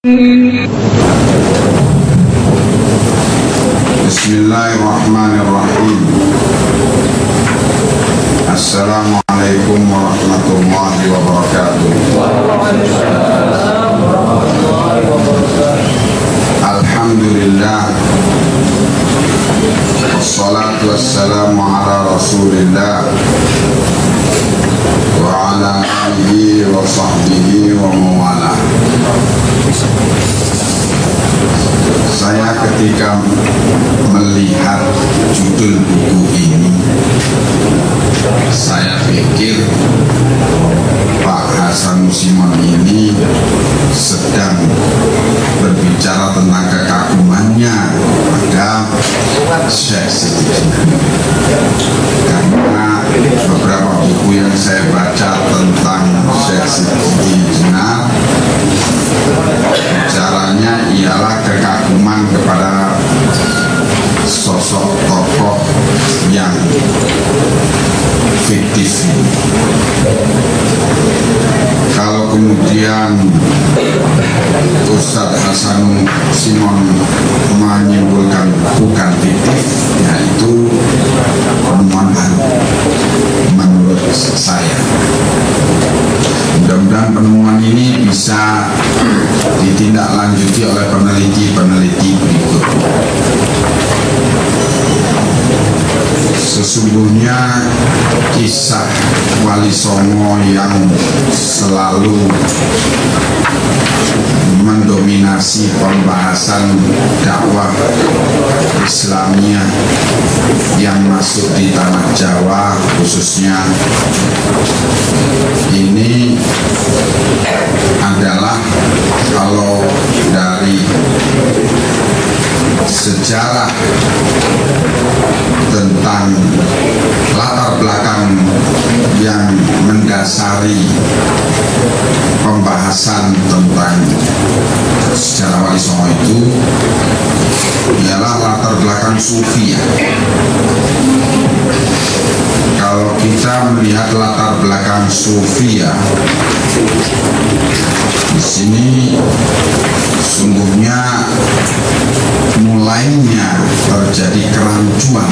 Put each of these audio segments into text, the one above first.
Bismillahirrahmanirrahim. Assalamualaikum warahmatullahi wabarakatuh. Alhamdulillah, wassalatu wassalamu ala rasulillah wa ala alihi wa sahbihi wa mawala. Saya ketika melihat judul buku ini, saya pikir Pak Hasan Simon ini sedang berbicara tentang kekagumannya pada Syekh Siti Jenar. Karena beberapa buku yang saya baca tentang Syekh Siti Jenar, bicaranya ialah kekaguman kepada sosok tokoh yang fiktif. Kalau kemudian Ustadz Hasan Simon menyimpulkan bukan fiktif, yaitu penemuan baru menurut saya. Mudah-mudahan penemuan ini bisa ditindaklanjuti oleh peneliti-peneliti berikut. Sesungguhnya kisah Wali Songo yang selalu mendominasi pembahasan dakwah Islamiyah yang masuk di tanah Jawa khususnya, ini adalah, kalau dari sejarah tentang latar belakang yang mendasari pembahasan tentang sejarah Wali Songo itu ialah latar belakang sufi. Kalau kita melihat latar belakang sufi, di sini sungguhnya mulainya terjadi kerancuan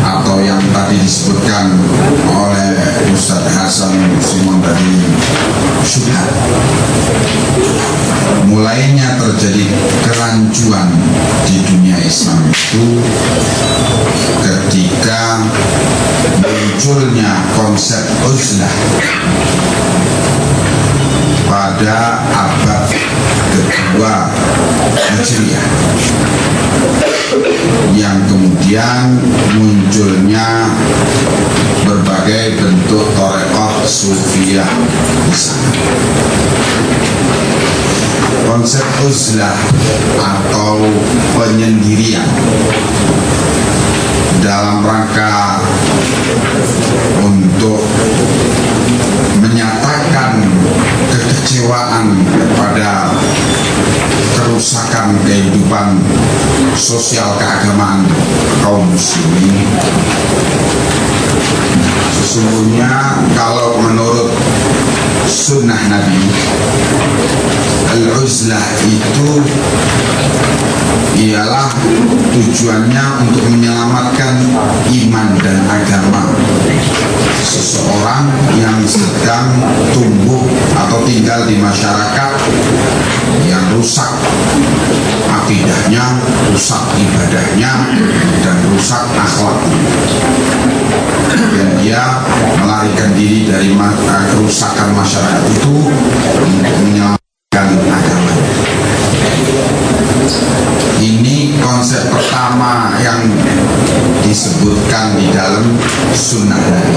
atau yang tadi disebutkan oleh Ustadz Hasan Simon tadi, syubhat. Mulainya terjadi kerancuan di dunia Islam itu ketika munculnya konsep uzlah pada abad kedua Hijriah, yang kemudian munculnya berbagai bentuk tarekat sufiyah di sana. Konsep uzlah atau penyendirian dalam rangka untuk menyatakan kekecewaan kepada kerusakan kehidupan sosial keagamaan kaum muslimin. Sesungguhnya kalau menurut sunnah Nabi, al-uzlah itu ialah tujuannya untuk menyelamatkan iman dan agama seseorang yang sedang tumbuh atau tinggal di masyarakat yang rusak akidahnya, rusak ibadahnya, dan rusak akhlaknya, dan dia melarikan diri dari kerusakan masyarakat itu untuk menyelamatkan agama. Ini konsep pertama yang disebutkan di dalam sunnah Nabi.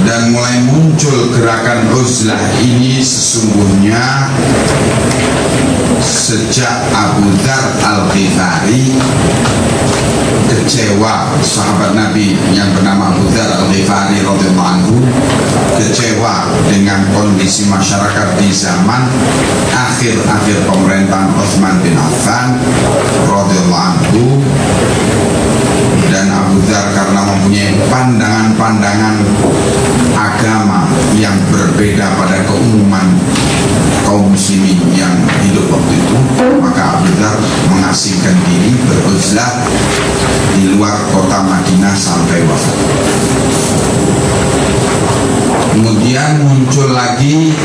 Dan mulai muncul gerakan uzlah ini sesungguhnya sejak Abu Dzar Al-Ghifari kecewa, sahabat Nabi yang bernama Abu Dzar Al-Ghifari radhiyallahu anhu kecewa dengan kondisi masyarakat di zaman akhir-akhir pemerintahan Utsman bin Affan radhiyallahu anhu. Dan Abu Dzar karena mempunyai pandangan-pandangan agama yang berbeda pada beruzlah di luar kota Madinah sampai wafat. Kemudian muncul lagi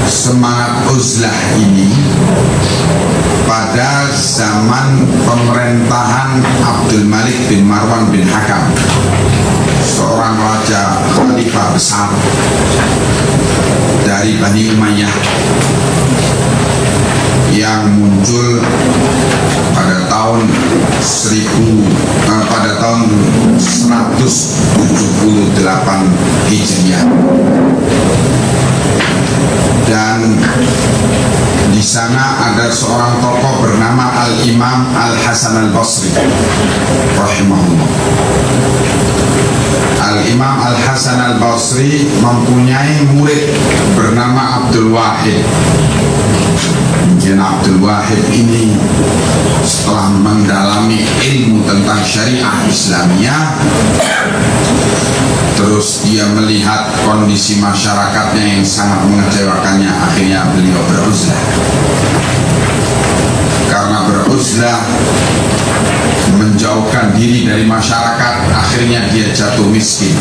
semangat uzlah ini pada zaman pemerintahan Abdul Malik bin Marwan bin Hakam, seorang raja khalifah besar dari Bani Umayyah yang muncul pada tahun 178 Hijriah. Dan di sana ada seorang tokoh bernama Al-Imam Al-Hasan Al-Basri rahimahullah. Al-Imam Al-Hasan Al-Basri mempunyai murid bernama Abdul Wahid. Dan Abdul Wahid ini setelah mendalami ilmu tentang syariah Islamiyah, terus dia melihat kondisi masyarakatnya yang sangat mengecewakannya, akhirnya beliau beruzlah. Karena beruzlah menjauhkan diri dari masyarakat, akhirnya dia jatuh miskin,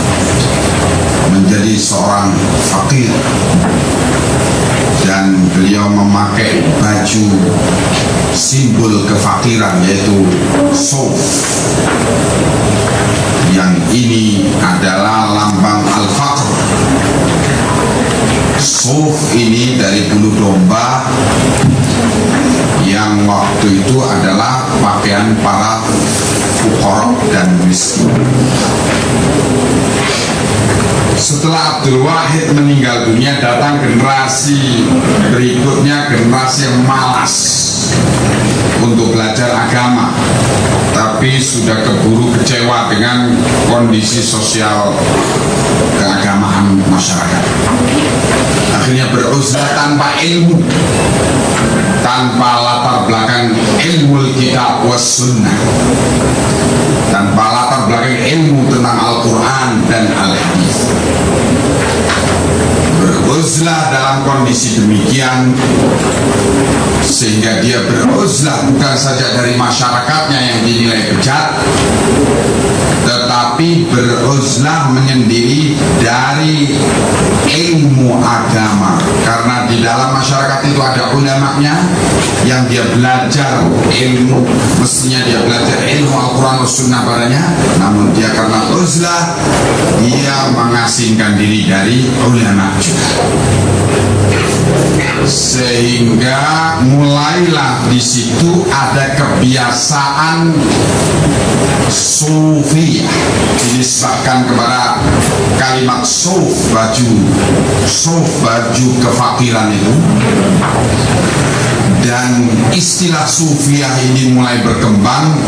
menjadi seorang fakir. Dan beliau memakai baju simbol kefakiran, yaitu suf. Yang ini adalah lambang al-faqr. Suf ini dari bulu domba, yang waktu itu adalah pakaian para fuqara dan miskin. Setelah Abdul Wahid meninggal dunia, datang generasi berikutnya, generasi yang malas untuk belajar agama, tapi sudah keburu kecewa dengan kondisi sosial keagamaan masyarakat. Akhirnya beruzlah tanpa ilmu, tanpa latar belakang ilmu kitab was sunnah, tanpa latar belakang ilmu tentang Al-Quran dan Al-Hadis. Beruzlah dalam kondisi demikian, sehingga dia beruzlah bukan saja dari masyarakatnya yang dinilai bejat, tetapi beruzlah menyendiri dari ilmu agama. Karena di dalam masyarakat itu ada ulamanya yang dia belajar ilmu, mestinya dia belajar ilmu Al-Quran dan Sunnah padanya, namun dia karena uzlah, dia mengasingkan diri dari ulama juga. Sehingga mulailah di situ ada kebiasaan sufiyah, dinisbahkan kepada kalimat suf, baju kefakiran itu. Dan istilah sufiyah ini mulai berkembang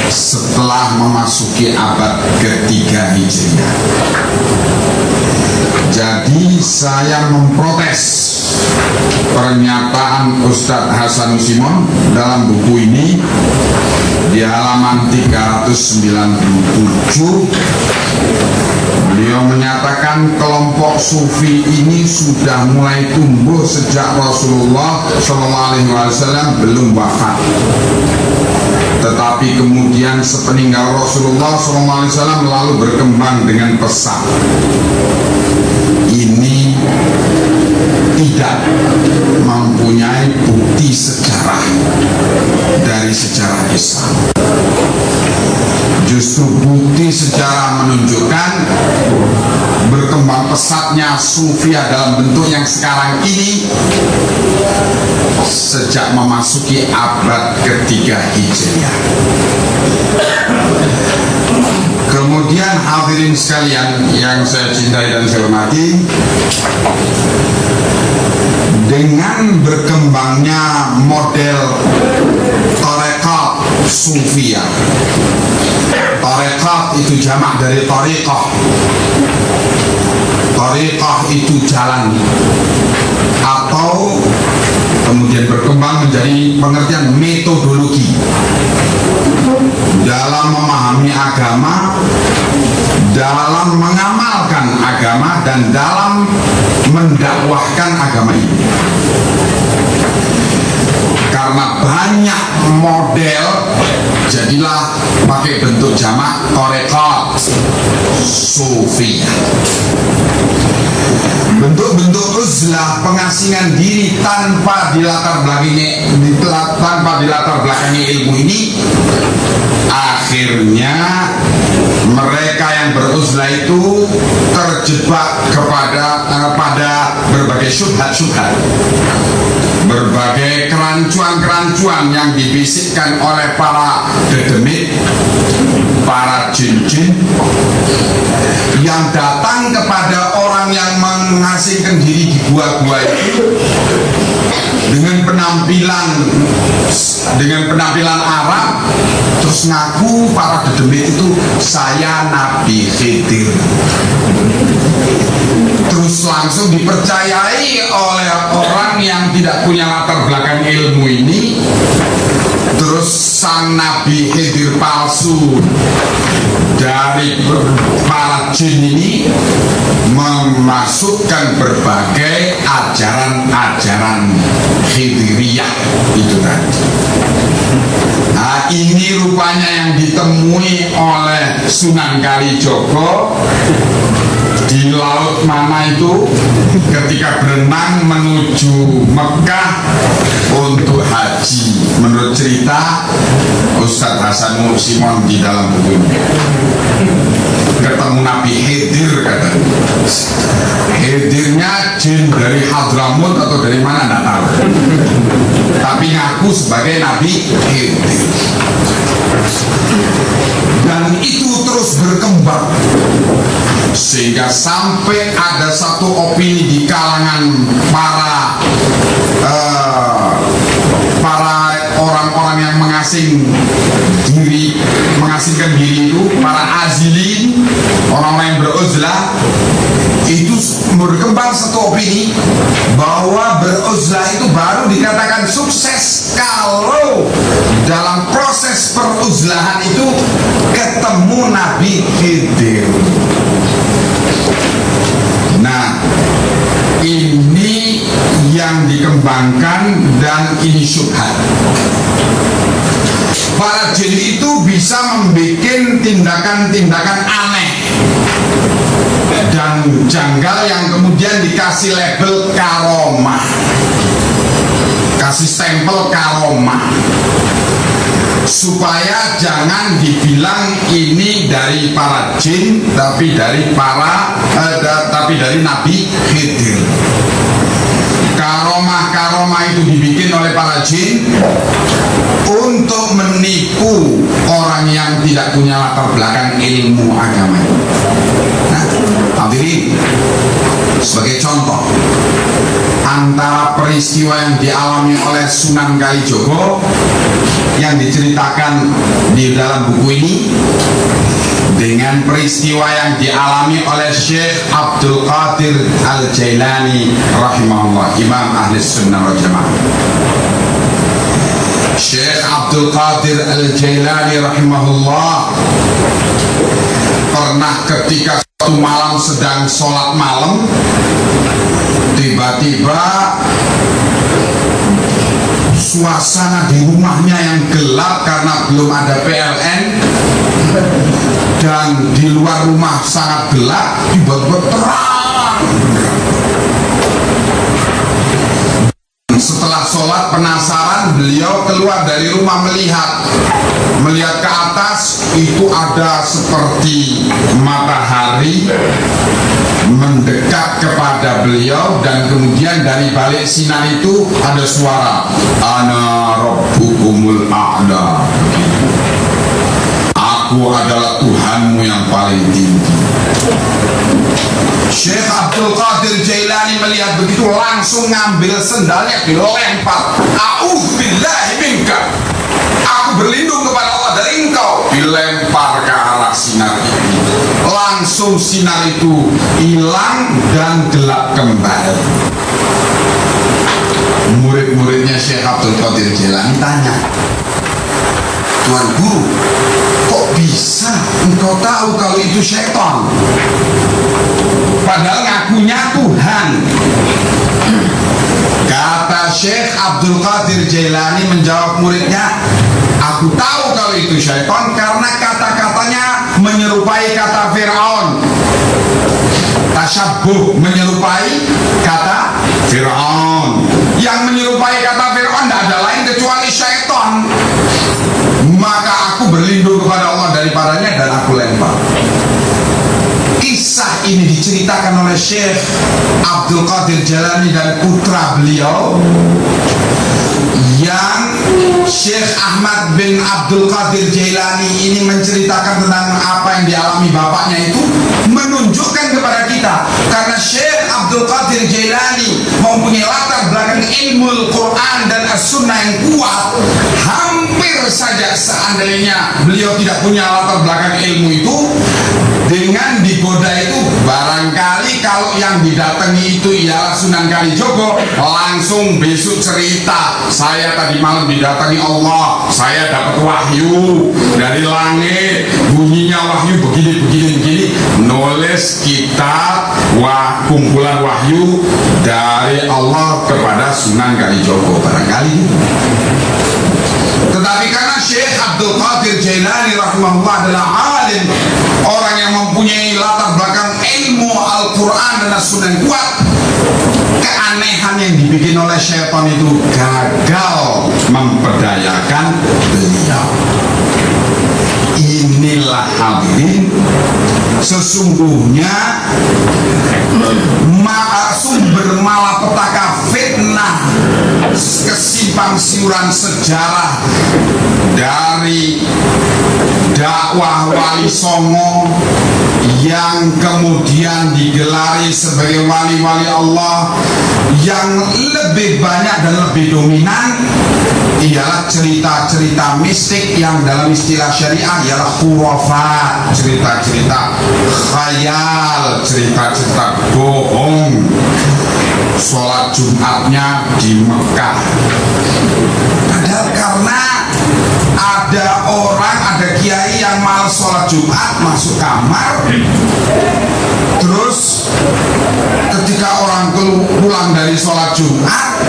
setelah memasuki abad ketiga Hijriah. Jadi saya memprotes pernyataan Ustadz Hasanusi Simon dalam buku ini di halaman 397. Beliau menyatakan kelompok sufi ini sudah mulai tumbuh sejak Rasulullah SAW belum wafat. Tetapi kemudian sepeninggal Rasulullah SAW lalu berkembang dengan pesat. Ini tidak mempunyai bukti sejarah dari sejarah Islam. Justru bukti sejarah menunjukkan berkembang pesatnya sufia dalam bentuk yang sekarang ini sejak memasuki abad ketiga Hijriah. Kemudian hadirin sekalian yang saya cintai dan saya hormati, dengan berkembangnya model tarekat sufia, tarekat itu jamak dari tariqah, tariqah itu jalan, atau kemudian berkembang menjadi pengertian metodologi dalam memahami agama, dalam mengamalkan agama, dan dalam mendakwahkan agama ini. Karena banyak model, jadilah pakai bentuk jamak tarekat sufiyah. Bentuk-bentuk uzlah, pengasingan diri tanpa dilatar belakangi ilmu ini, akhirnya mereka yang beruzlah itu terjebak pada berbagai syubhat-syubhat, berbagai kerancuan-kerancuan yang dibisikkan oleh para dedemit, para jin-jin yang datang kepada orang yang mengasingkan diri di gua-gua itu dengan penampilan Arab, terus ngaku para dedemit itu saya Nabi Khidir, terus langsung dipercayai oleh orang yang tidak punya latar belakang ilmu ini. Terus sang Nabi Khidir palsu dari para jin ini memasukkan berbagai ajaran-ajaran Khidiriyah itu tadi. Nah, ini rupanya yang ditemui oleh Sunan Kalijogo di laut mana itu ketika berenang menuju Mekah untuk haji. Menurut cerita Ustadz Hasan Simon di dalam buku ini, ketemu Nabi Khidir, katanya. Khidirnya jin dari Hadramut atau dari mana tidak tahu, tapi ngaku sebagai Nabi Khidir. Dan itu terus berkembang sehingga sampai ada satu opini di kalangan para orang-orang yang mengasingkan diri itu, para azilin, orang-orang yang beruzlah, itu berkembang satu opini bahwa beruzlah itu baru dikatakan sukses kalau dalam proses peruzlahan itu ketemu Nabi Khidir. Nah, ini yang dikembangkan dan ini syubhat. Para jin itu bisa membuat tindakan-tindakan aneh dan janggal yang kemudian dikasih label karomah, kasih stempel karomah, supaya jangan dibilang ini dari para jin, tapi dari Nabi Khidir. Karomah itu dibikin oleh para jin untuk menipu orang yang tidak punya latar belakang ilmu agama. Nah, hadirin, sebagai contoh antara peristiwa yang dialami oleh Sunan Kalijogo yang diceritakan di dalam buku ini dengan peristiwa yang dialami oleh Syekh Abdul Qadir Al-Jailani rahimahullah, Imam Ahli Sunnah wal Jamaah. Syekh Abdul Qadir Al-Jailani rahimahullah pernah ketika suatu malam sedang sholat malam, tiba-tiba suasana di rumahnya yang gelap karena belum ada PLN dan di luar rumah sangat gelap, tiba-tiba terang. Setelah sholat penasaran, beliau keluar dari rumah melihat ke atas, itu ada seperti matahari mendekat kepada beliau, dan kemudian dari balik sinar itu ada suara, ana rabbukumul a'la, aku adalah Tuhanmu yang paling tinggi. Syekh Abdul Qadir Jailani melihat begitu langsung ngambil sendalnya dilempar, a'udzubillahi minka, aku berlindung kepada Allah dari engkau, dilempar ke arah sinar ini. Langsung sinar itu hilang dan gelap kembali. Murid-muridnya Syekh Abdul Qadir Jailani tanya, Tuan Guru, kok bisa engkau tahu kalau itu syaitan? Padahal ngakunya Tuhan. Kata Syekh Abdul Qadir Jailani menjawab muridnya, aku tahu kalau itu syaitan karena kata-katanya menyerupai kata Fir'aun. Tasyabuh, menyerupai kata Fir'aun. Yang menyerupai kata Fir'aun tidak ada lain kecuali syaitan. Maka aku berlindung kepada Allah daripadanya dan aku lempar. Kisah ini diceritakan oleh Syekh Abdul Qadir Jailani dan putra beliau, yang Syekh Ahmad bin Abdul Qadir Jailani ini menceritakan tentang apa yang dialami bapaknya itu, menunjukkan kepada kita karena Syekh Abdul Qadir Jailani mempunyai latar belakang ilmu Al-Quran dan As-Sunnah yang kuat. Hampir saja seandainya beliau tidak punya latar belakang ilmu itu, dengan digoda itu barangkali kalau yang didatangi itu ialah Sunan Kalijogo, langsung besok cerita, saya tadi malam didatangi Allah, saya dapat wahyu dari langit, bunyinya wahyu begini, nulis kitab kumpulan wahyu dari Allah kepada Sunan Kalijogo barangkali. Tetapi karena Syekh Abdul Qadir Jailani rahimahullah adalah alim, orang yang mempunyai latar belakang ilmu Al-Quran dan As-Sunnah yang kuat, keanehan yang dibikin oleh syaitan itu gagal memperdayakan beliau. Inilah hadirin, sesungguhnya sumber malapetaka fitnah kesimpang siuran sejarah dari dakwah Wali Songo yang kemudian digelari sebagai wali-wali Allah, yang lebih banyak dan lebih dominan ialah cerita-cerita mistik yang dalam istilah syariah ialah khurafat, cerita-cerita khayal, cerita-cerita bohong. Sholat Jumatnya di Mekah, padahal karena ada orang, ada kiai yang malas sholat Jumat, masuk kamar, terus ketika orang pulang dari sholat Jumat,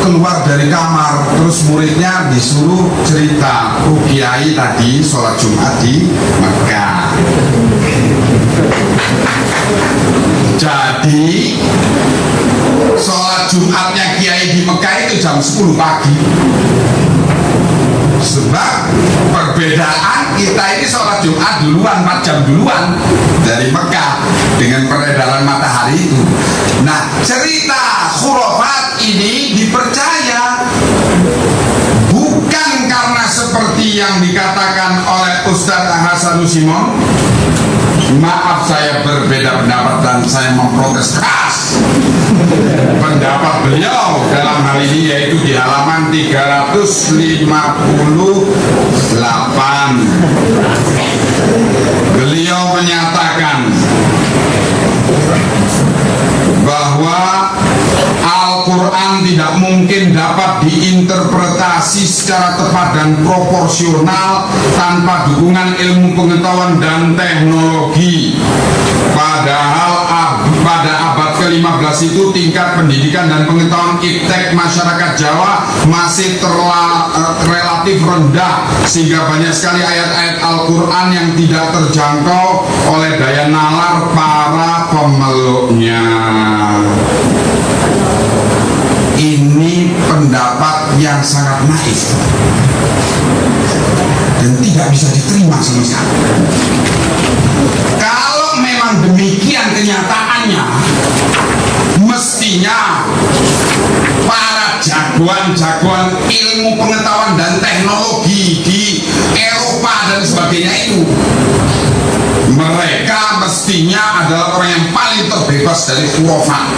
keluar dari kamar, terus muridnya disuruh cerita, oh kiai tadi sholat Jumat di Mekah. Jadi sholat Jumatnya kiai di Mekah itu jam 10 pagi. Sebab perbedaan kita ini sholat Jumat duluan, 4 jam duluan dari Mekah dengan peredaran matahari itu. Nah, cerita khurafat ini dipercaya bukan karena seperti yang dikatakan oleh Ustadz Hasanus Simon. Maaf, saya berbeda pendapat dan saya memprotes keras pendapat beliau dalam hal ini, yaitu di halaman 358. Beliau menyatakan bahwa Al-Quran tidak mungkin dapat diinterpretasi secara tepat dan proporsional tanpa dukungan ilmu pengetahuan dan teknologi. Padahal pada abad ke-15 itu tingkat pendidikan dan pengetahuan iptek masyarakat Jawa masih relatif rendah, sehingga banyak sekali ayat-ayat Al-Quran yang tidak terjangkau oleh daya nalar para pemeluknya. Ini pendapat yang sangat naif dan tidak bisa diterima sama sekali. Kalau memang demikian kenyataannya, mestinya para jagoan-jagoan ilmu pengetahuan dan teknologi di Eropa dan sebagainya itu, mereka mestinya adalah orang yang paling terbebas dari khurafat.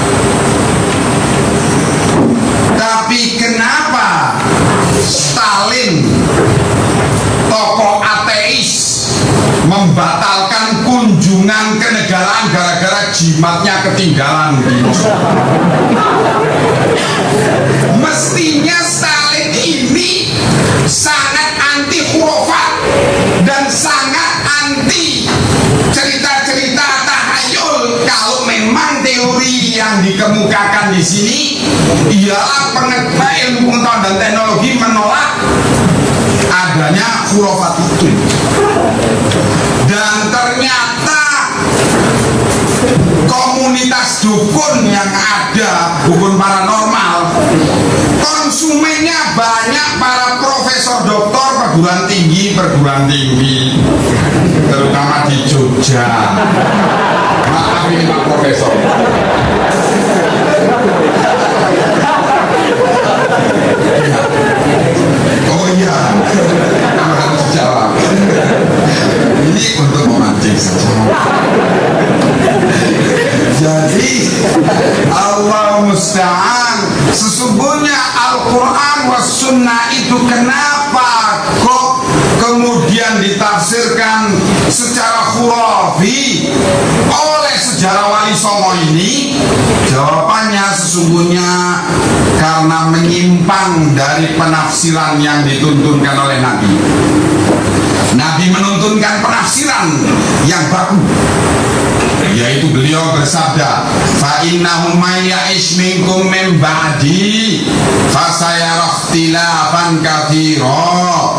Tapi kenapa Stalin, tokoh ateis, membatalkan kunjungan ke negaraan gara-gara jimatnya ketinggalan gitu? Mestinya Stalin ini sangat anti khurafat dan sangat anti cerita-cerita tahayul, Kalau memang teori yang dikemukakan di sini ialah ilmu pengetahuan dan teknologi menolak adanya khurafat itu, dan ternyata komunitas dukun yang ada, dukun paranormal, konsumennya banyak para profesor doktor perguruan tinggi, terutama di Jogja. Maaf ini Pak Profesor. Ya. Oh iya, harus jawab. Ini untuk memancing saja. Jadi Allah musta'an, sesungguhnya Al-Quran was sunnah itu kenapa kok kemudian ditafsirkan secara khurafi oleh sejarah Wali Songo ini? Jawabannya sesungguhnya karena menyimpang dari penafsiran yang dituntunkan oleh Nabi. Nabi menuntunkan penafsiran yang baku, yaitu beliau bersabda, fa innahu may ya'ish minkum min ba'di fasayara ikhtilafan katsira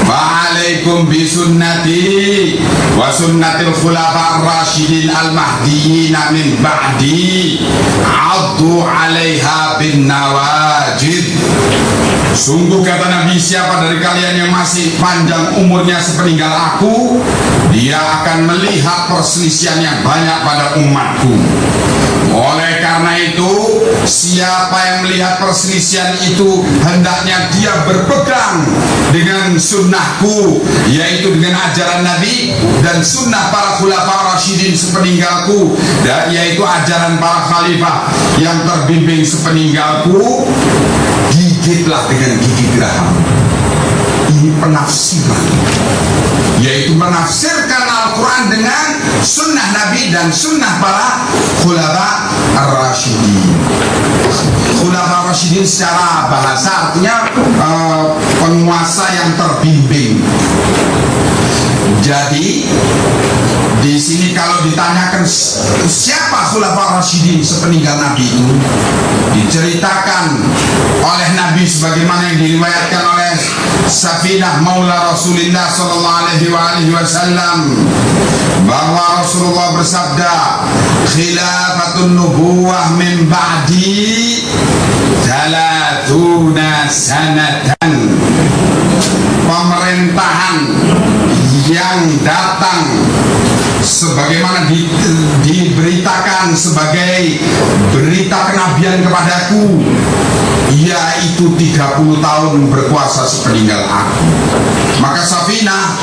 wa 'alaikum bi sunnati wa sunnatil khulafa'ir rasyidin al mahdiyyin min ba'di 'addu 'alaiha bin nawajid. Sungguh kata Nabi, siapa dari kalian yang masih panjang umurnya sepeninggal aku, dia akan melihat perselisihan yang banyak pada umatku. Oleh karena itu, siapa yang melihat perselisihan itu, hendaknya dia berpegang dengan sunnahku, yaitu dengan ajaran Nabi dan sunnah para khulafa rasyidin sepeninggalku, dan yaitu ajaran para khalifah yang terbimbing sepeninggalku. Gigitlah dengan gigi geraham. Ini penafsiran, yaitu menafsirkan Al-Quran dengan sunnah Nabi dan sunnah para khulafa ar-rasyidin. Khulafa ar-rasyidin secara bahasa artinya penguasa yang terbimbing. Jadi di sini kalau ditanyakan siapa khulafa ar-rasyidin sepeninggal Nabi itu, diceritakan oleh Nabi sebagaimana yang diriwayatkan oleh Safinah Maula Rasulullah sallallahu alaihi wasallam, bahwa Rasulullah bersabda, khilafatun nubuwah min ba'di 30 sanatan. Pemerintahan yang datang sebagaimana diberitakan sebagai berita kenabian kepadaku, yaitu 30 tahun berkuasa sepeninggal aku. Maka Safinah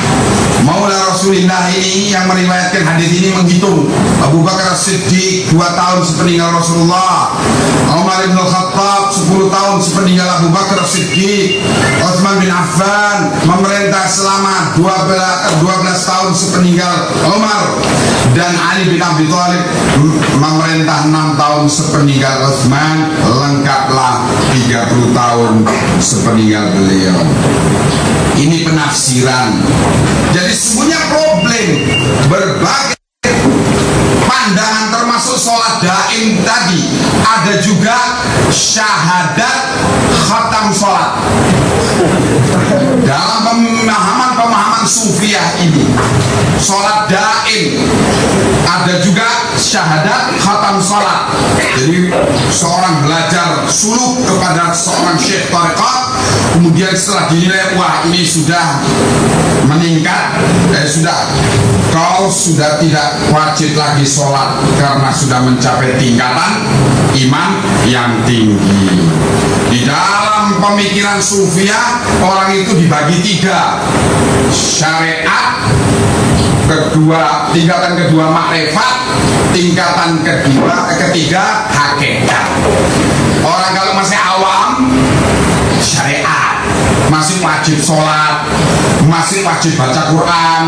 Maula Rasulullah ini yang meriwayatkan hadis ini menghitung Abu Bakar As-Siddiq 2 tahun sepeninggal Rasulullah, Umar bin Khattab 10 tahun sepeninggal Abu Bakar As-Siddiq, Utsman bin Affan memerintah selama 12 tahun sepeninggal Umar, dan Ali bin Abi Thalib memerintah 6 tahun sepeninggal Utsman. Lengkaplah 30 tahun sepeninggal beliau. Ini penafsiran. Jadi semuanya problem berbagai pandangan, termasuk sholat daim tadi. Ada juga syahadat khatam sholat. Dalam pemahaman sufiah ini, sholat daim, ada juga syahadat khatam sholat. Jadi seorang belajar suluk kepada seorang syekh tarekat, kemudian setelah dinilai, wah ini sudah meningkat, kau sudah tidak wajib lagi sholat karena sudah mencapai tingkatan iman yang tinggi. Di dalam pemikiran sufiah, orang itu dibagi 3: syariat, tingkatan kedua makrifat, tingkatan ketiga hakikat. Orang kalau masih awam, syariat, masih wajib sholat, masih wajib baca Quran,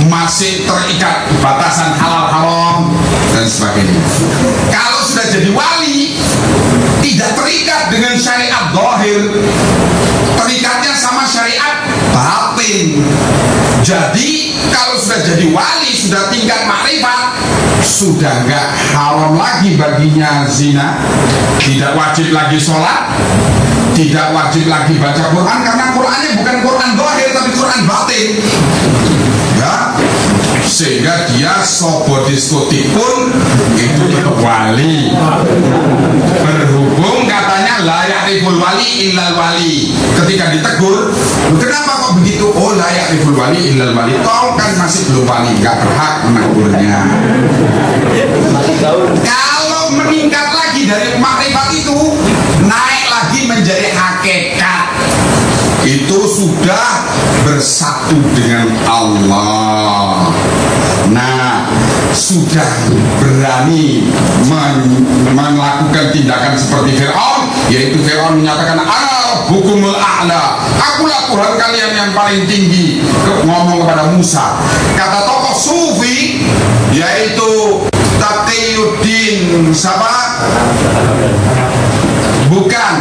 masih terikat batasan halal haram dan sebagainya. Kalau sudah jadi wali, tidak terikat dengan syariat zahir, terikatnya sama syariat batin. Jadi kalau sudah jadi wali, sudah tingkat makrifat, sudah enggak lagi baginya zina, tidak wajib lagi sholat, tidak wajib lagi baca Quran, karena Qurannya bukan Quran zahir tapi Quran batin, ya. Sehingga dia sobo diskotik pun itu tetap wali. Berhubung katanya la ya'riful wali illal wali. Ketika ditegur, kenapa kok begitu? Oh, la ya'riful wali illal wali. Kau kan masih belum wali, gak berhak menegurnya. Kalau meningkat lagi dari makrifat itu, naik lagi menjadi hakikat, itu sudah bersatu dengan Allah. Nah, sudah berani melakukan tindakan seperti Fir'aun, yaitu Fir'aun menyatakan ana hukumul a'la, akulah Tuhan kalian yang paling tinggi, ngomong kepada Musa. Kata tokoh sufi yaitu Taqiyuddin siapa? Bukan,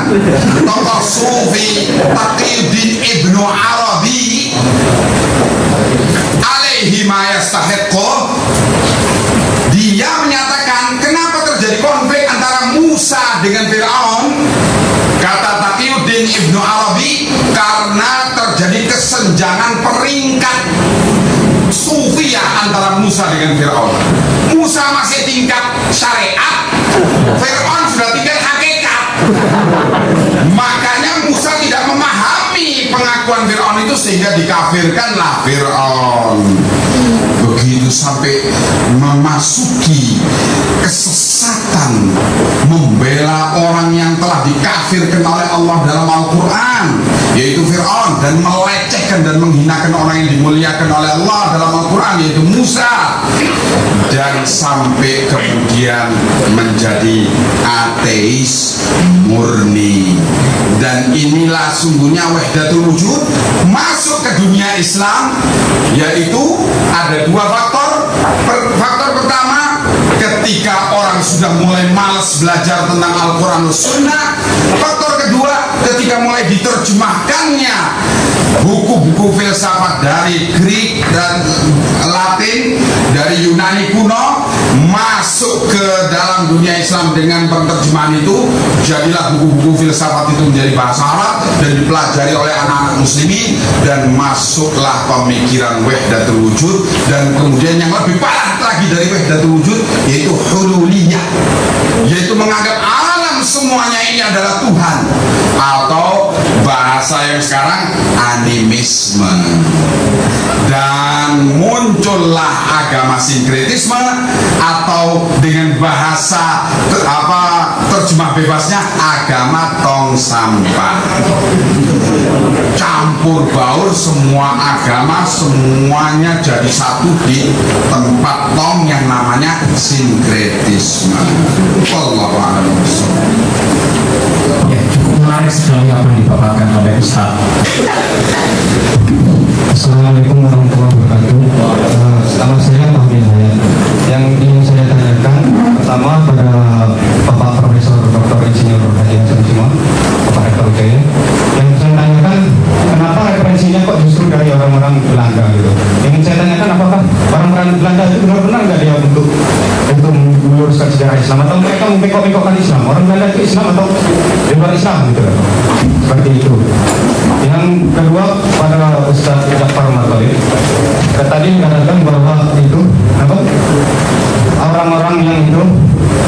tokoh sufi Taqiyuddin Ibnu Arabi alaihi ma yastahiqqu, dia menyatakan kenapa terjadi konflik antara Musa dengan Fir'aun. Kata Taqiyuddin Ibnu Arabi, karena terjadi kesenjangan peringkat sufiyah antara Musa dengan Fir'aun. Musa masih tingkat syariat, Fir'aun sudah tingkat hakikat. Makanya Musa tidak memahami pengakuan Fir'aun itu sehingga dikafirkanlah Fir'aun. Begitu sampai memasuki kesesatan, membela orang yang telah dikafirkan oleh Allah dalam Al-Quran, yaitu Fir'aun, dan melecehkan dan menghinakan orang yang dimuliakan oleh Allah dalam Al-Quran, yaitu Musa, dan sampai kemudian menjadi ateis murni. Dan inilah sungguhnya wahdatul wujud masuk ke dunia Islam, yaitu ada dua faktor. Faktor pertama, ketika orang sudah mulai malas belajar tentang Al-Quran dan Sunnah. Faktor kedua, ketika mulai diterjemahkannya buku-buku filsafat dari Greek dan Latin, dari Yunani kuno, masuk ke dalam dunia Islam dengan penerjemahan itu. Jadilah buku-buku filsafat itu menjadi bahasa Arab dan dipelajari oleh anak-anak muslimin, dan masuklah pemikiran wahdatul wujud, dan kemudian yang lebih parah lagi dari wahdatul wujud yaitu hululiyah, yaitu menganggap alam semuanya ini adalah Tuhan, atau bahasa yang sekarang animisme. Dan muncullah agama sinkretisme, atau dengan bahasa terjemah bebasnya agama tong sampah. Campur baur semua agama, semuanya jadi satu di tempat tong yang namanya sinkretisme. Wallahu a'lam bishawab. Ya, cukup menarik sekali apa yang dipaparkan oleh Ustaz. Assalamualaikum warahmatullahi wabarakatuh. Selamat siang Pak Hidayat. Yang ingin saya tanyakan pertama pada Bapak Profesor Dr. Insinyur Haji Hasan Cima, Bapak Rektor UGM. Yang saya tanyakan, kenapa referensinya kok justru dari orang-orang Belanda gitu? Ingin saya tanyakan, apakah orang-orang Belanda itu benar-benar nggak dia untuk meluruskan sejarah Islam, atau mereka membekok-bekokkan Islam? Orang Belanda itu Islam atau di luar Islam gitu? Seperti itu. Yang kedua, pada Ustaz Ja'far Martoid, tadi mengatakan bahwa itu apa? Orang-orang yang itu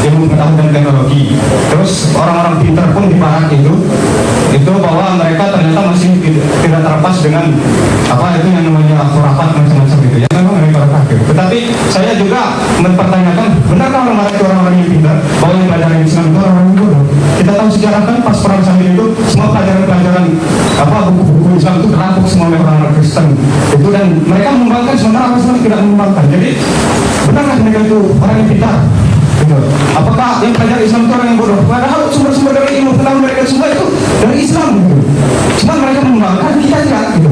ilmu pengetahuan dan teknologi, terus orang-orang pintar pun di barat itu bahwa mereka ternyata masih tidak terlepas dengan apa itu yang namanya khurafat macam-macam itu, ya memang mereka kafir. Tetapi saya juga mempertanyakan, benarkah orang barat itu orang-orang yang pintar, bahwa yang pelajaran Islam itu orang-orang yang bodoh? Kita tahu sejarah kan pas perang Sambil itu semua pelajaran-pelajaran apa buku-buku Islam itu terampuk semua oleh orang-orang Kristen itu, dan mereka mengembangkan sementara orang Islam tidak mengembangkan. Jadi benarkah mereka itu orang yang pintar? Gitu. Apakah yang belajar Islam itu orang yang bodoh? Padahal sumber-sumber dari ilmu pengetahuan mereka semua itu dari Islam gitu. Cuma mereka mengembangkan, kita tidak gitu.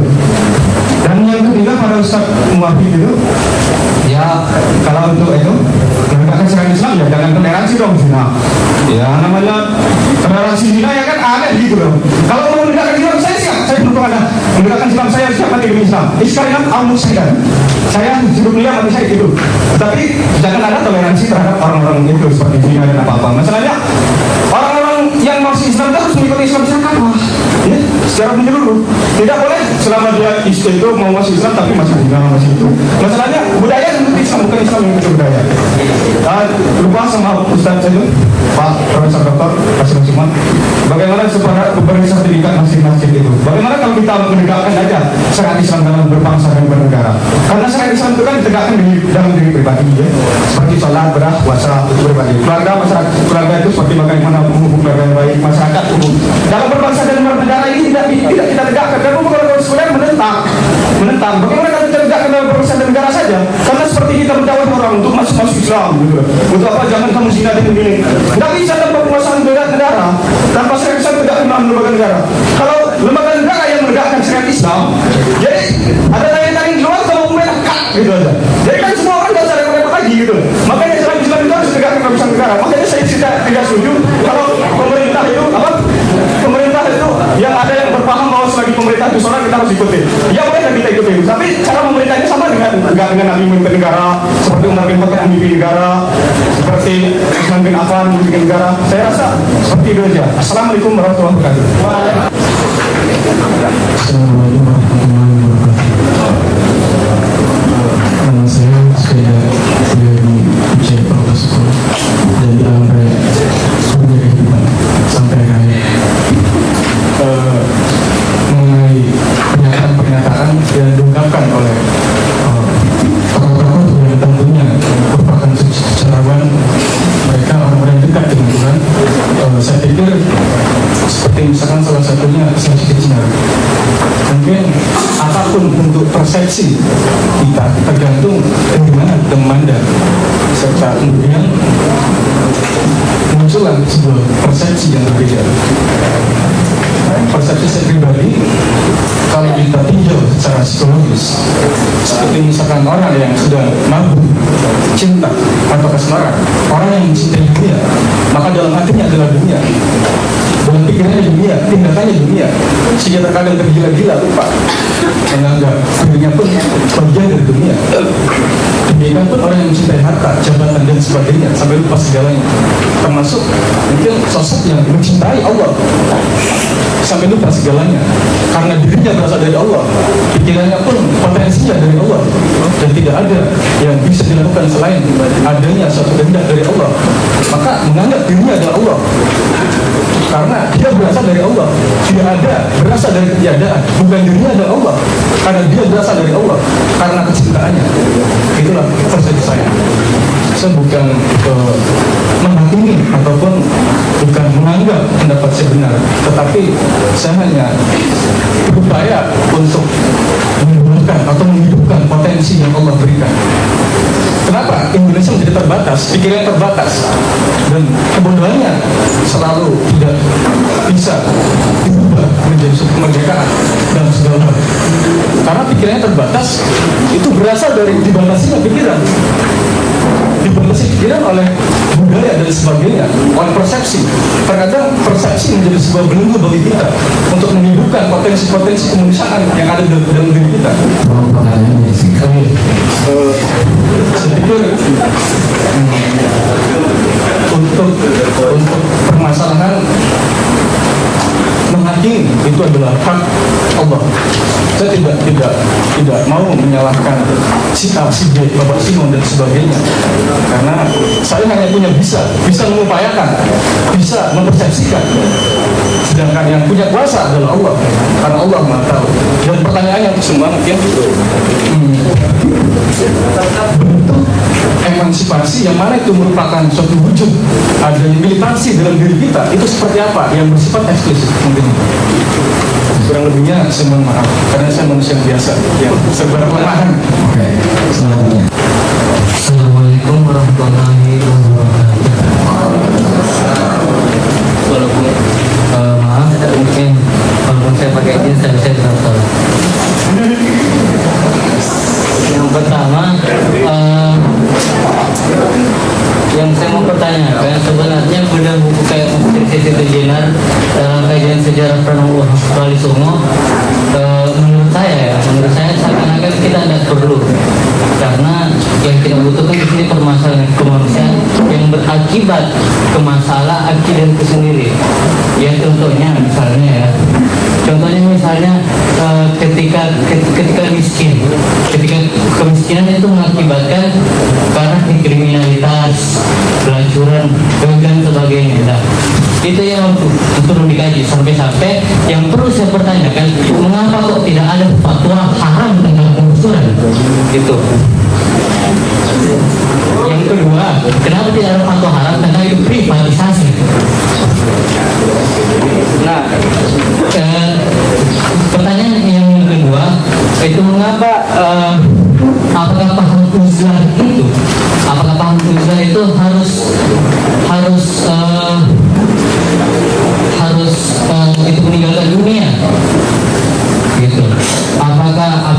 Dan yang ketiga pada Ustaz Muwaffiq itu, ya kalau untuk itu menegakkan syariat Islam ya jangan toleransi dong zina. Ya namanya toleransi zina ya kan aneh gitu loh. Kalau mau menegakkan Islam saya siap saya mendukung Anda menegakkan Islam, saya siap mati demi Islam. Sekalian al-musyidan, saya hidup mulia mati saya itu. Tapi jangan ada toleransi terhadap orang-orang itu seperti zina dan apa-apa. Masalahnya orang-orang yang masih Islam itu harus mengikuti Islam secara ya, secara menyeluruh. Tidak boleh selama dia itu mau masuk Islam tapi masih zina masih itu. Masalahnya budaya mengikuti Islam, bukan Islam mengikuti budaya. Lupa sama Ustaz saya Pak Profesor Dr. Hasim Suman, bagaimana supaya memberi sertifikat masing-masing itu? Bagaimana kalau kita menegakkan aja syariat Islam dalam berbangsa dan bernegara? Karena syariat Islam itu kan ditegakkan di dalam diri pribadi, ya, seperti sholat, beras, puasa itu pribadi. Keluarga, masyarakat, keluarga itu seperti bagaimana hukum keluarga yang baik, masyarakat umum. Dalam berbangsa dan bernegara ini tidak kita tegakkan. Dan kalau sebenarnya menentang. Bagaimana kalau kita tegakkan dalam berbangsa dan negara saja? Karena seperti kita mendakwai orang untuk masuk Islam, gitu. Untuk apa? Jangan kamu zina dan begini. Tidak bisa tanpa penguasaan negara, tanpa syariat Islam tegakkan dalam lembaga negara. Kalau lembaga negara yang menegakkan syariat Islam, jadi ada tanya-tanya di luar sama pemerintah gitu aja. Jadi kan semua orang nggak usah repot-repot lagi gitu. Makanya syariat Islam itu harus ditegakkan dalam urusan negara. Makanya saya tidak setuju kalau pemerintah itu yang ada yang berpaham bahwa selagi pemerintah itu sholat kita harus ikuti. Ya boleh kita ikuti. Tapi cara memerintahnya sama dengan Nabi memimpin negara, seperti Umar bin Khattab memimpin negara, seperti Utsman bin Affan memimpin negara. Saya rasa seperti itu aja. Assalamualaikum warahmatullahi wabarakatuh. Assalamualaikum warahmatullahi wabarakatuh. Nama saya Sepeda dari Ujian Profesor dan di alam raya Surga Kehidupan sampai raya. Mengenai pernyataan-pernyataan yang diungkapkan oleh tokoh-tokoh yang tentunya merupakan sejarawan, mereka orang-orang yang dekat dengan Tuhan. Saya pikir seperti misalkan salah satunya saya Cinar. Mungkin apapun untuk persepsi kita tergantung dari mana kita memandang, serta kemudian muncullah sebuah persepsi yang berbeda. Persepsi saya pribadi, kalau kita tinjau secara psikologis, seperti misalkan orang yang sudah mabuk cinta atau kasmaran, orang yang mencintai dunia, maka dalam hatinya adalah dunia, dalam pikirannya dunia, tindakannya dunia, sehingga terkadang tergila-gila lupa menganggap dirinya pun bagian dari dunia. Demikian pun orang yang mencintai harta, jabatan dan sebagainya sampai lupa segalanya, termasuk mungkin sosok yang mencintai Allah sampai lupa segalanya karena dirinya berasal dari Allah, pikirannya pun potensinya dari Allah, dan tidak ada yang bisa dilakukan selain adanya suatu kehendak dari Allah, maka menganggap dirinya adalah Allah karena dia berasal dari Allah. Tidak ada berasal dari ketiadaan, bukan dirinya adalah Allah karena dia berasal dari Allah karena kecintaannya. Itulah persepsi saya. Saya bukan menghakimi ataupun bukan menganggap pendapat saya benar, tetapi saya hanya berupaya untuk menumbuhkan atau menghidupkan potensi yang Allah berikan. Kenapa Indonesia menjadi terbatas, pikirannya terbatas, dan kebodohannya selalu tidak bisa diubah menjadi suatu kemerdekaan dalam segala hal. Karena pikirannya terbatas, itu berasal dari dibatasinya pikiran. Dibatasi pikiran oleh budaya dan sebagainya, oleh persepsi. Terkadang persepsi menjadi sebuah belenggu bagi kita untuk menghidupkan potensi-potensi kemanusiaan yang ada dalam diri kita. Saya pikir untuk permasalahan menghakimi itu adalah hak Allah. Saya tidak mau menyalahkan si A, si B, Bapak Simon dan sebagainya, karena saya hanya bisa mengupayakan, bisa mempersepsikan. Sedangkan yang punya kuasa adalah Allah, karena Allah Maha Tahu. Dan pertanyaannya untuk semua mungkin bentuk emansipasi yang mana itu merupakan suatu wujud adanya militansi dalam diri kita, itu seperti apa yang bersifat eksplisit mungkin. Kurang lebihnya saya mohon maaf karena saya manusia biasa yang serba kelemahan. Oke, selanjutnya. Assalamualaikum warahmatullahi wabarakatuh. Walaupun maaf, mungkin walaupun saya pakai jeans saya bisa tetap sholat. Yang pertama, yang saya mau pertanyakan, sebenarnya benda buku kayak Mufti Siti Jenar dalam kajian sejarah Pranowo Wali Songo, menurut saya seakan-akan kita tidak perlu, karena yang kita butuhkan di sini permasalahan kemanusiaan yang berakibat ke masalah akidah itu sendiri. Ya contohnya misalnya ketika miskin, ketika kemiskinan itu mengakibatkan karena kriminalitas, pelacuran, dan sebagainya. Nah, itu yang perlu dikaji sampai-sampai yang perlu saya pertanyakan, mengapa kok tidak ada fatwa haram tentang penggusuran gitu. Yang kedua, kenapa tidak ada fatwa haram tentang itu privatisasi? Nah, pertanyaan yang kedua itu mengapa apakah paham uzlah itu harus itu meninggalkan dunia gitu? Apakah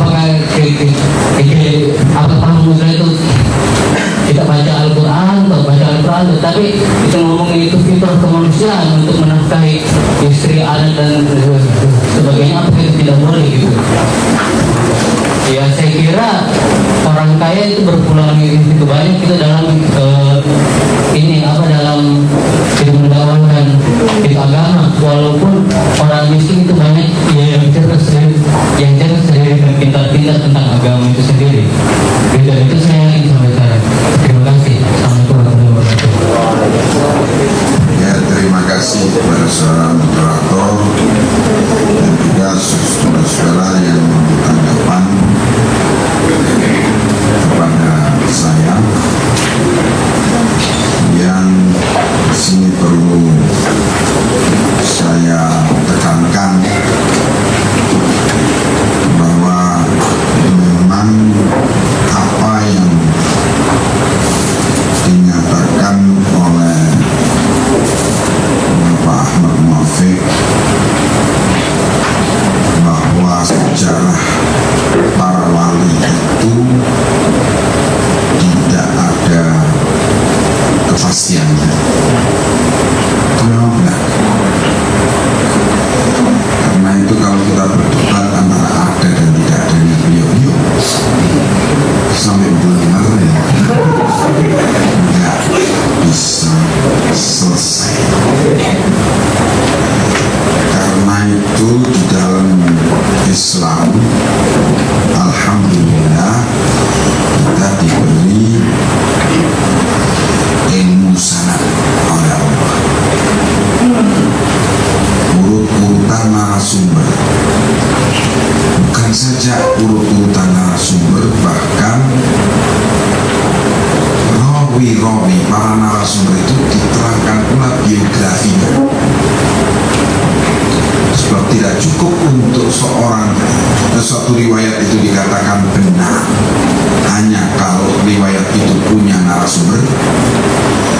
paham uzlah itu tidak baca Al-Quran atau baca Al-Quran, tetapi kita ngomongin itu fitrah kemanusiaan untuk menafkahi istri, anak dan sebagainya, apakah itu tidak boleh gitu? Ya saya kira orang kaya itu berpulang itu banyak kita dalam dalam hidup mendakwakan hidup agama, walaupun orang miskin itu banyak yang cerdas sendiri dan pintar-pintar tentang agama itu sendiri. Dan itu saya ingin sampaikan. Terima kasih. Assalamualaikum warahmatullahi wabarakatuh. Ya, terima kasih kepada saudara moderator dan juga saudara-saudara yang memberi tanggapan kepada saya. Yang di sini perlu saya tekankan bahwa memang apa yang dinyatakan oleh Bapak Ahmad Muafiq bahwa sejarah para wali itu tidak ada kepastiannya, itu memang benar. Karena itu kalau kita berdebat antara ada dan tidak adanya beliau sampai benar ya nggak bisa selesai. Karena itu di dalam Islam, alhamdulillah, kita diberi ilmu sanad oleh Allah, urut-urutan narasumber, bukan saja urut-urutan narasumber, bahkan rawi-rawi para narasumber itu diterangkan pula biografinya. Sebab tidak cukup untuk suatu riwayat itu dikatakan benar hanya kalau riwayat itu punya narasumber,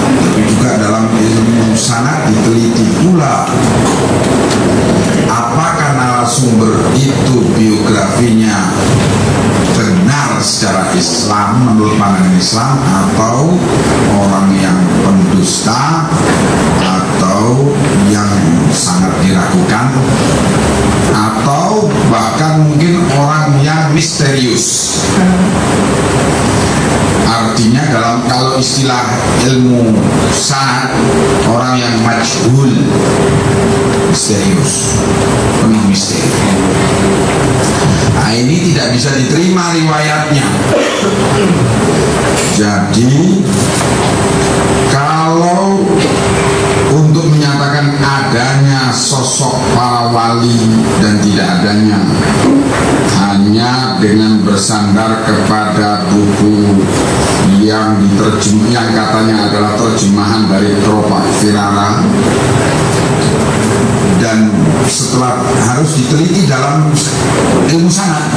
tapi juga dalam ilmu sanad diteliti pula apakah narasumber itu biografinya benar secara Islam, menurut pandangan Islam, atau orang yang pendusta atau yang sangat diragukan, atau bahkan mungkin orang yang misterius. Artinya kalau istilah ilmu sanad, orang yang majhul, misterius, penuh misteri. Nah, ini tidak bisa diterima riwayatnya. Jadi kalau untuk menyatakan adanya sosok para wali dan tidak adanya hanya dengan bersandar kepada buku yang katanya adalah terjemahan dari Tropak Firara, dan setelah harus diteliti dalam ilmu sanad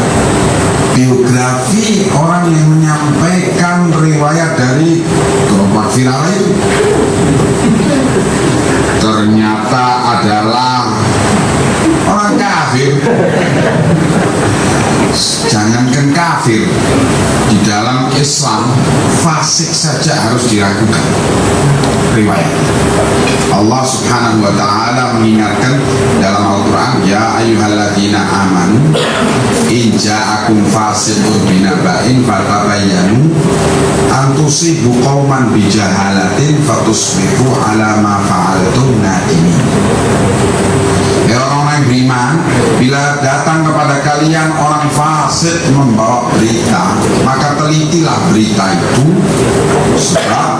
biografi orang yang menyampaikan riwayat dari Tropak Firara itu ternyata adalah orang kafir. Jangankan kafir, di dalam Islam fasik saja harus diragukan riwayat. Allah Subhanahu wa taala mengingatkan dalam Al-Qur'an, ya ayyuhalladzina amanu in ja'akum fasiqun binaba'in fatabayyanu an tusibu qauman bijahalatin fatusbihu ala ma fa'altum nadimin. Ya orang-orang yang beriman, bila datang kepada kalian orang fasik membawa berita, maka telitilah berita itu, sebab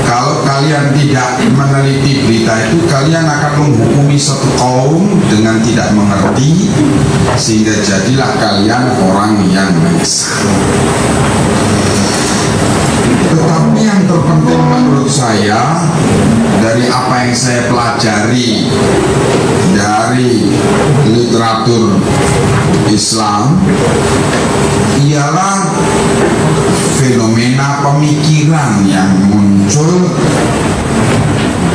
kalau kalian tidak meneliti berita itu, kalian akan menghukumi satu kaum dengan tidak mengerti, sehingga jadilah kalian orang yang menyesal. Tetapi yang terpenting menurut saya dari apa yang saya pelajari dari literatur Islam ialah fenomena pemikiran yang muncul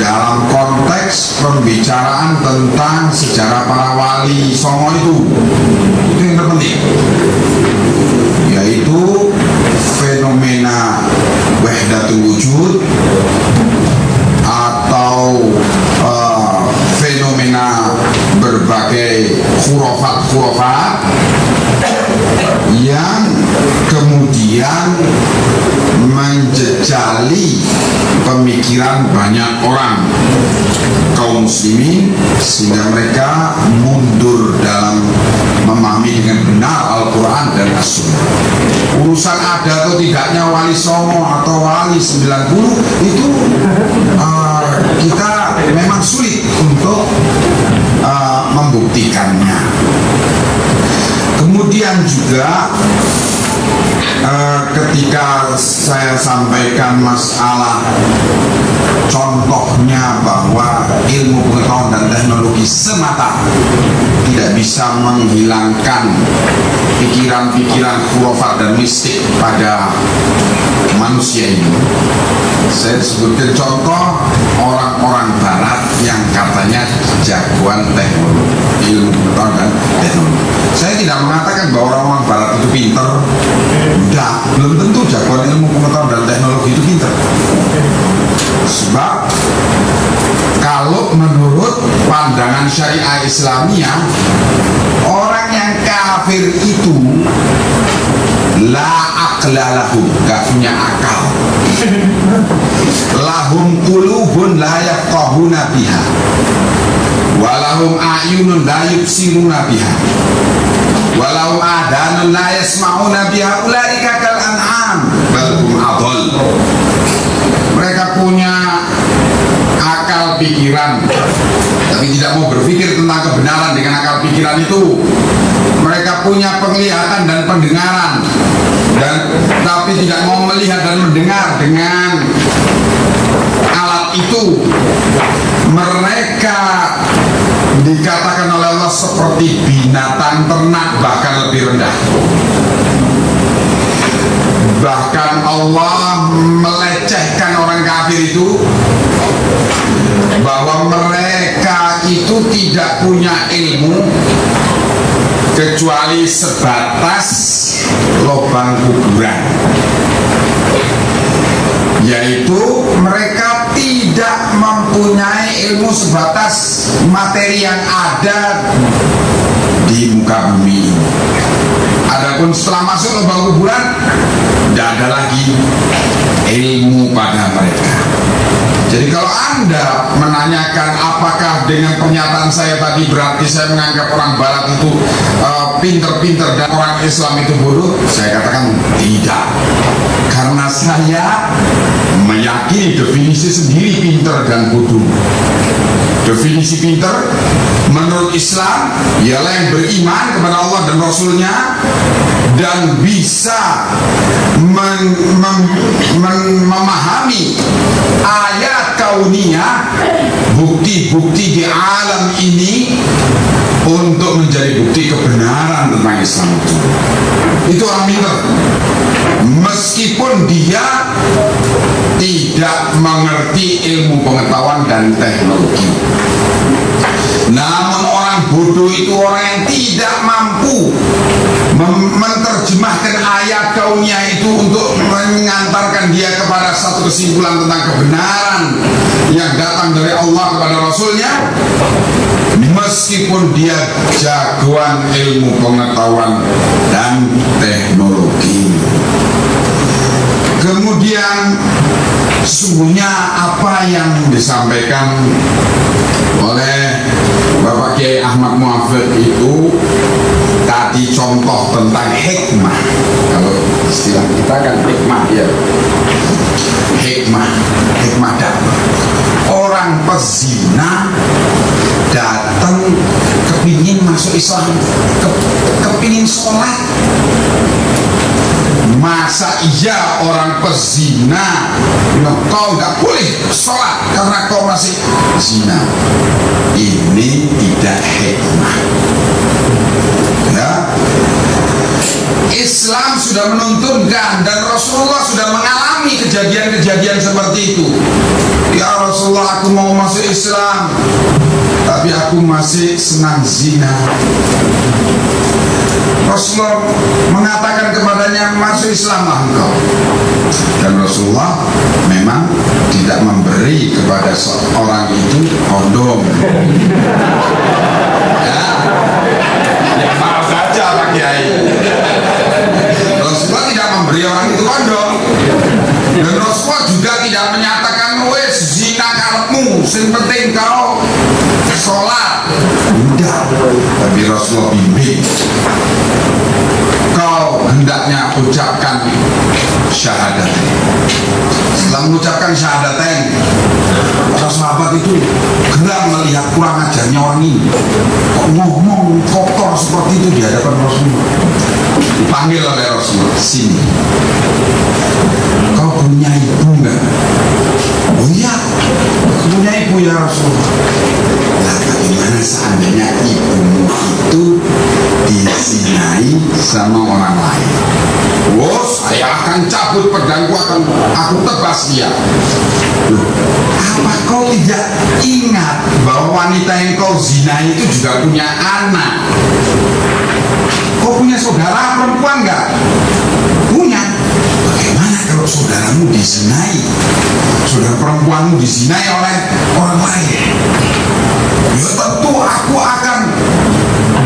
dalam konteks pembicaraan tentang sejarah para wali songo itu yang terpenting, yaitu fenomena wahdatul wujud atau fenomena berbagai khurafat yang kemudian menjejali pemikiran banyak orang kaum muslimin, sehingga mereka mundur dalam memahami dengan benar Al-Quran dan As-Sunnah. Urusan ada atau tidaknya wali songo atau wali 90 itu kita memang sulit untuk membuktikannya. Kemudian juga ketika saya sampaikan masalah contohnya bahwa ilmu pengetahuan dan teknologi semata tidak bisa menghilangkan pikiran-pikiran khurafat dan mistik pada manusia ini, saya sebutkan contoh orang-orang barat yang katanya jagoan teknologi, ilmu pengetahuan dan teknologi. Saya tidak mengatakan bahwa orang-orang barat itu pinter, tidak, belum tentu jagoan ilmu pengetahuan dan teknologi itu pinter. Sebab kalau menurut pandangan syariah Islamiyah, orang yang kafir itu la aqla lahum, gak punya akal. Lahum qulubun la yafqahuna biha walahum a'yunun la yubsiruna biha walahum adanun la yasma'una biha ulaika kal an'am bal hum adall. Mereka punya akal pikiran tapi tidak mau berpikir tentang kebenaran dengan akal pikiran itu. Mereka punya penglihatan dan pendengaran tapi tidak mau melihat dan mendengar dengan alat itu. Mereka dikatakan oleh Allah seperti binatang ternak, bahkan lebih rendah. Bahkan Allah melecehkan orang kafir itu, bahwa mereka itu tidak punya ilmu kecuali sebatas lubang kuburan, yaitu mereka tidak mempunyai ilmu sebatas materi yang ada di muka bumi ini. Adapun setelah masuk lubang kuburan, tidak ada lagi ilmu pada mereka. Jadi kalau Anda menanyakan apakah dengan pernyataan saya tadi berarti saya menganggap orang barat itu pinter-pinter dan orang Islam itu bodoh, saya katakan tidak. Karena saya meyakini definisi sendiri pinter dan bodoh. Definisi pinter menurut Islam ialah yang beriman kepada Allah dan Rasulnya dan bisa memahami ayat kauniyah, bukti-bukti di alam ini untuk menjadi bukti kebenaran tentang Islam itu. Itu orang pinter, meskipun dia tidak mengerti ilmu pengetahuan dan teknologi. Namun orang orang bodoh itu orang yang tidak mampu menerjemahkan ayat kauniyah itu untuk mengantarkan dia kepada satu kesimpulan tentang kebenaran yang datang dari Allah kepada Rasulnya, meskipun dia jagoan ilmu pengetahuan dan teknologi. Kemudian sesungguhnya apa yang disampaikan oleh Bapak Kiai Ahmad Muafiq itu tadi contoh tentang hikmah. Kalau istilah kita kan hikmah ya, hikmah dakwah. Orang pezina datang kepingin masuk Islam, kepingin sholat. Masa iya orang pezina bilang kau nggak boleh sholat karena kau masih zina? Ini tidak hikmah. Ya, Islam sudah menuntunkan dan Rasulullah sudah mengalami kejadian-kejadian seperti itu. Ya Rasulullah, aku mau masuk Islam tapi aku masih senang zina. Rasulullah mengatakan kepadanya, masuk Islamlah engkau. Dan Rasulullah memang tidak memberi kepada seorang itu kondom. Ya maaf saja Pak Kiai, Rasulullah tidak memberi orang itu kondom. Dan Rasulullah juga tidak menyatakan wes zina karepmu, yang penting kau sholat. Tidak. Tapi Rasulullah bimbing, kau hendaknya ucapkan syahadat. Setelah mengucapkan syahadatain, para sahabat itu geram melihat kurang ajarnya orang ini. Kok ngomong kotor seperti itu di hadapan Rasulullah. Dipanggil oleh Rasulullah, sini. Kau punya ibu enggak? Oh iya, aku punya ibu ya Rasulullah. Nah, bagaimana seandainya ibumu itu disinai sama orang lain? Oh, saya akan cabut pedangku, aku tebas dia. Loh, apa kau tidak ingat bahwa wanita yang kau zinai itu juga punya anak? Kau punya saudara perempuan enggak? Punya. Bagaimana kalau saudaramu dizinai, saudara perempuanmu dizinai oleh orang lain? Ya tentu aku akan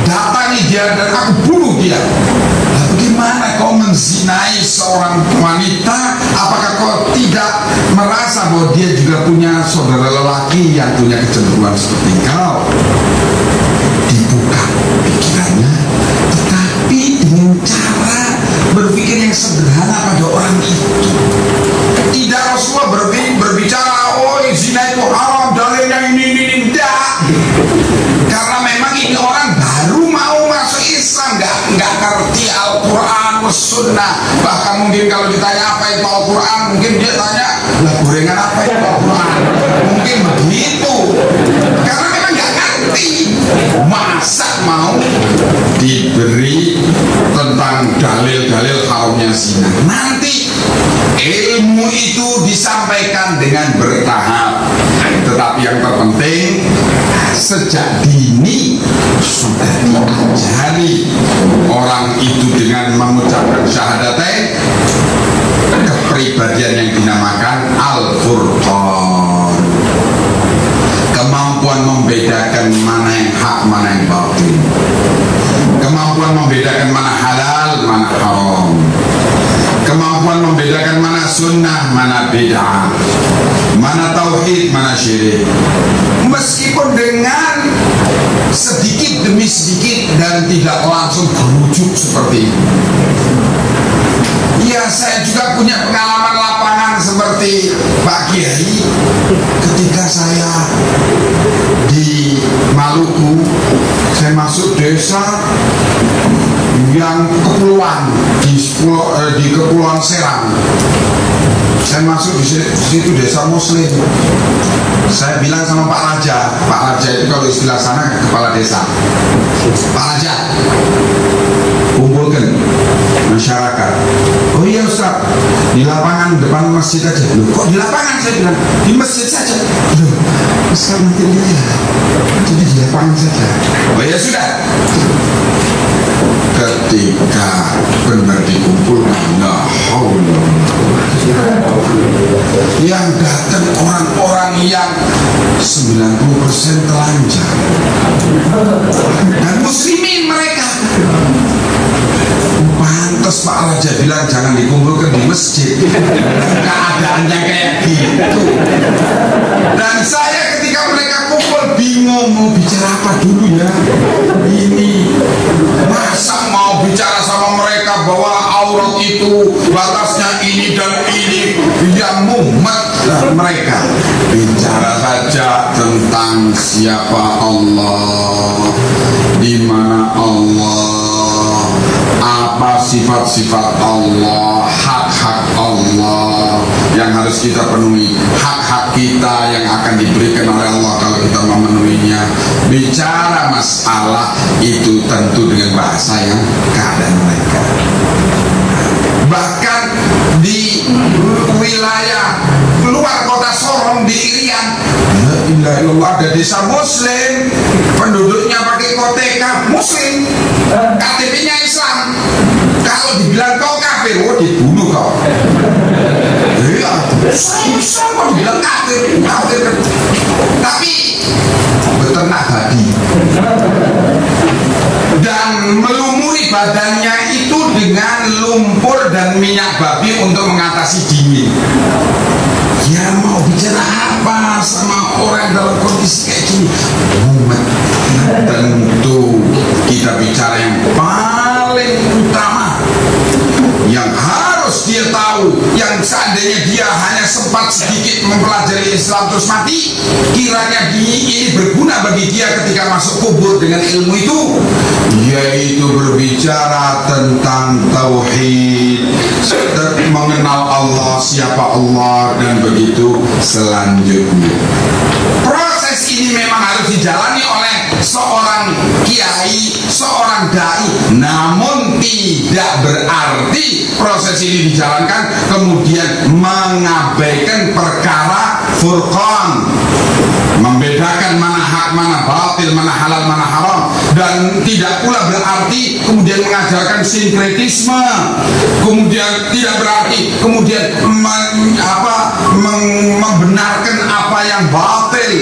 datangi dia dan aku bunuh dia. Nah, bagaimana kau menzinai seorang wanita? Apakah kau tidak merasa bahwa dia juga punya saudara lelaki yang punya kecenderungan seperti kau? Dibuka pikirannya, tetapi dengan cara berpikir yang sederhana pada orang itu. Tidak Rasulullah berbicara, oh zina itu haram, dalilnya ini tidak. Karena memang ini orang baru mau masuk Islam, nggak ngerti Al-Quran, Sunnah. Bahkan mungkin kalau ditanya apa itu Al-Quran, mungkin dia tanya, lah gorengan apa itu Al-Quran? Mungkin begitu. Karena memang nggak ngerti. Masa mau diberi tentang dalil-dalil haramnya zina? Nanti ilmu itu disampaikan dengan bertahap, tetapi yang terpenting sejak dini sudah diajari orang itu dengan mengucapkan syahadatain, kepribadian yang dinamakan Al-Furqan, kemampuan membedakan mana yang hak, mana yang batil, kemampuan membedakan mana halal, mana haram, kemampuan membedakan mana sunnah, mana bid'ah, mana tauhid, mana syirik. Meskipun dengan sedikit demi sedikit dan tidak langsung berujuk seperti itu. Ya, saya juga punya pengalaman lapangan seperti Pak Kiai. Ketika saya di Maluku, saya masuk desa yang kepulauan di Kepulauan Serang. Saya masuk di situ desa Muslim. Saya bilang sama Pak Raja itu kalau istilah sana kepala desa. Pak Raja, kumpulkan masyarakat. Oh iya Ustaz, di lapangan depan masjid aja. Loh, kok di lapangan? Saya bilang di masjid saja. Loh, Ustaz nanti lihat, jadi di lapangan saja. Oh ya sudah. Ketika benar dikumpulkan, la haula, yang datang orang-orang yang 90% telanjang dan muslimin mereka. Pantes Pak Raja bilang jangan dikumpulkan di masjid, keadaannya kayak gitu. Dan saya ketika mereka kumpul bingung mau bicara apa dulu ya. Ini masa mau bicara sama mereka bahwa aurat itu batasnya ini dan ini, yang mumet. Mereka bicara saja tentang siapa Allah, di mana Allah, apa sifat-sifat Allah, hak-hak Allah yang harus kita penuhi, hak-hak kita yang akan diberikan oleh Allah kalau kita memenuhinya. Bicara masalah itu tentu dengan bahasa yang keadaan mereka. Bahkan di wilayah luar kota Sorong di Irian, la ilaha illallah, ada desa muslim, penduduknya pakai koteka muslim, KTP-nya Islam. Kalau dibilang kau kafir, oh dibunuh kau. Iya, Islam kok dibilang kafir. Tapi beternak babi dan melumuri badannya itu dengan lumpur dan minyak babi untuk mengatasi dingin. Ya mau bicara apa sama orang dalam kondisi kayak gini? Tentu kita bicara yang paling utama, yang harus dia tahu, yang seandainya dia hanya sempat sedikit mempelajari Islam terus mati, kiranya ini berguna bagi dia ketika masuk kubur dengan ilmu itu, yaitu berbicara tentang tauhid, mengenal Allah, siapa Allah, dan begitu selanjutnya. Proses ini memang harus dijalani oleh seorang kiai, seorang dai, namun tidak berarti proses ini dijalankan kemudian mengabaikan perkara furqan, membedakan mana hak, mana batil, mana halal, mana haram, dan tidak pula berarti kemudian mengajarkan sinkretisme, kemudian tidak berarti kemudian membenarkan apa yang batil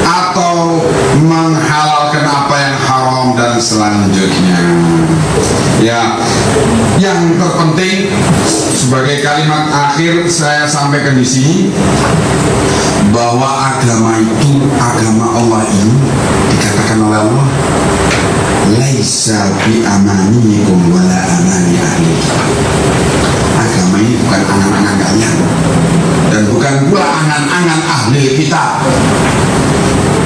atau menghalalkan apa yang haram dan selanjutnya. Ya, yang terpenting sebagai kalimat akhir saya sampaikan di sini bahwa agama itu, agama Allah ini dikatakan oleh Allah, laisa bi amanikum wala amani ahli kitab. Agama ini bukan angan-angan kalian dan bukan pula angan-angan ahli kitab.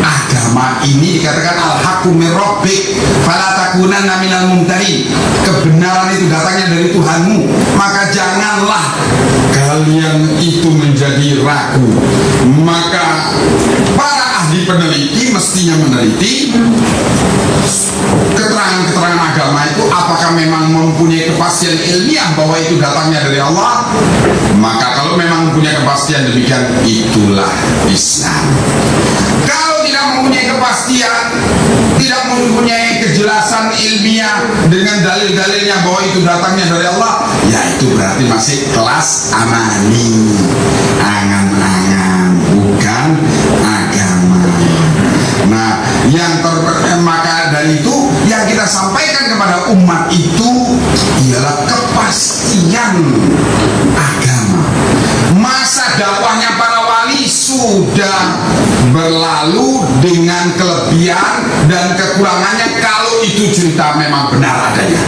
Agama ini dikatakan al-haqqu min rabbik fala takunanna minal mumtarin. Kebenaran itu datangnya dari Tuhanmu, maka janganlah kalian itu menjadi ragu. Maka para ahli peneliti mestinya meneliti keterangan-keterangan agama itu apakah memang mempunyai kepastian ilmiah bahwa itu datangnya dari Allah. Maka kalau memang mempunyai kepastian demikian, itulah Islam. Kalau tidak mempunyai kepastian, tidak mempunyai kejelasan ilmiah dengan dalil-dalilnya bahwa itu datangnya dari Allah, ya itu berarti masih kelas amani, angan-angan, bukan agama. Nah, maka dari itu yang kita sampaikan kepada umat itu ialah kepastian agama. Masa dakwahnya para wali sudah berlalu dengan kelebihan dan kekurangannya kalau itu cerita memang benar adanya.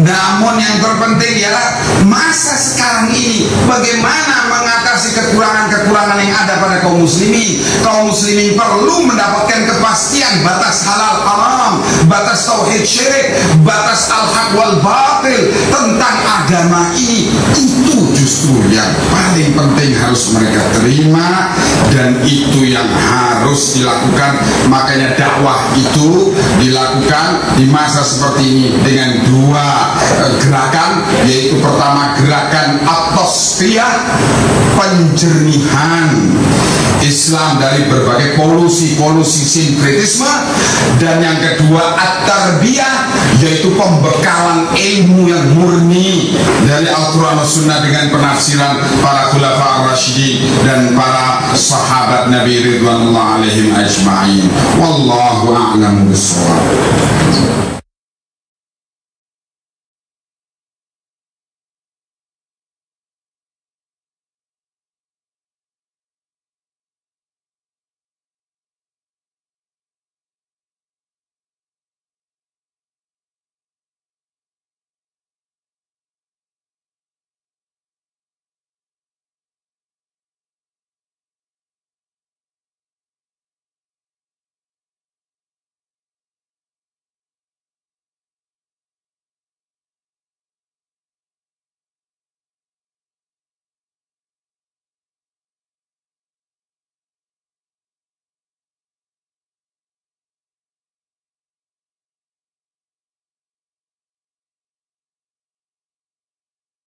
Namun yang terpenting ialah masa sekarang ini bagaimana mengatasi kekurangan-kekurangan yang ada pada kaum muslimin. Kaum muslimin perlu mendapatkan kepastian batas halal haram, batas tauhid syirik, batas al-haq wal batil tentang agama ini. Itu justru yang paling penting harus mereka terima, dan itu yang harus harus dilakukan. Makanya dakwah itu dilakukan di masa seperti ini dengan dua gerakan, yaitu pertama gerakan at-tasfiyah, penjernihan Islam dari berbagai polusi sinkretisme, dan yang kedua at-tarbiyah, yaitu pembekalan ilmu yang murni dari Al-Quran dan Sunnah dengan penafsiran para khulafa ar-rasyidin dan para sahabat Nabi ridwanullah alaihim ajma'in. Wallahu a'lamu bishawab.